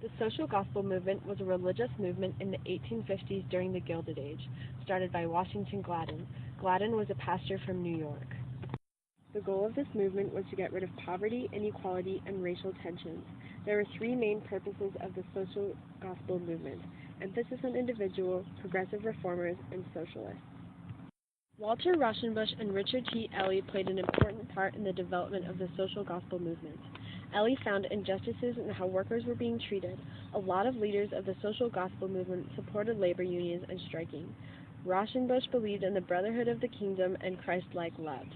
The social gospel movement was a religious movement in the 1850s during the Gilded Age, started by Washington Gladden. Gladden was a pastor from New York. The goal of this movement was to get rid of poverty, inequality, and racial tensions. There were three main purposes of the social gospel movement: emphasis on individual, progressive reformers, and socialists. Walter Rauschenbusch and Richard T. Ely played an important part in the development of the social gospel movement. Ely found injustices in how workers were being treated. A lot of leaders of the social gospel movement supported labor unions and striking. Rauschenbusch believed in the brotherhood of the kingdom and Christ-like love.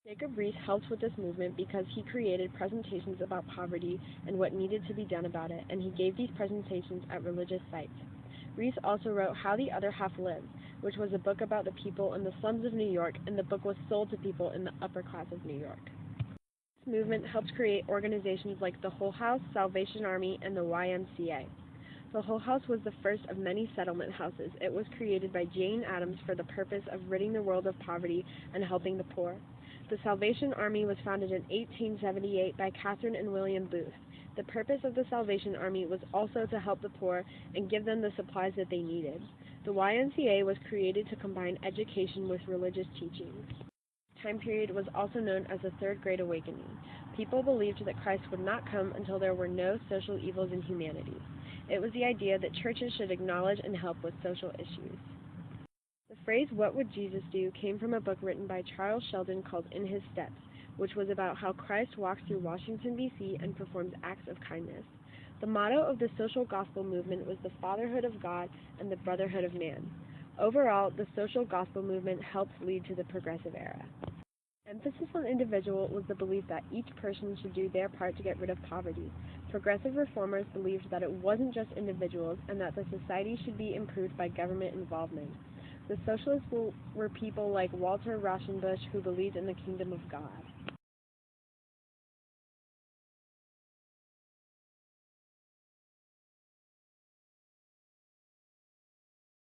Jacob Riis helped with this movement because he created presentations about poverty and what needed to be done about it, and he gave these presentations at religious sites. Riis also wrote How the Other Half Lives, which was a book about the people in the slums of New York, and the book was sold to people in the upper class of New York. This movement helped create organizations like the Whole House, Salvation Army, and the YMCA. The Whole House was the first of many settlement houses. It was created by Jane Addams for the purpose of ridding the world of poverty and helping the poor. The Salvation Army was founded in 1878 by Catherine and William Booth. The purpose of the Salvation Army was also to help the poor and give them the supplies that they needed. The YMCA was created to combine education with religious teachings. This time period was also known as the Third Great Awakening. People believed that Christ would not come until there were no social evils in humanity. It was the idea that churches should acknowledge and help with social issues. The phrase, "What would Jesus do?" came from a book written by Charles Sheldon called In His Steps, which was about how Christ walks through Washington, D.C. and performs acts of kindness. The motto of the social gospel movement was the fatherhood of God and the brotherhood of man. Overall, the social gospel movement helped lead to the progressive era. Emphasis on individual was the belief that each person should do their part to get rid of poverty. Progressive reformers believed that it wasn't just individuals and that the society should be improved by government involvement. The socialists were people like Walter Rauschenbusch who believed in the kingdom of God.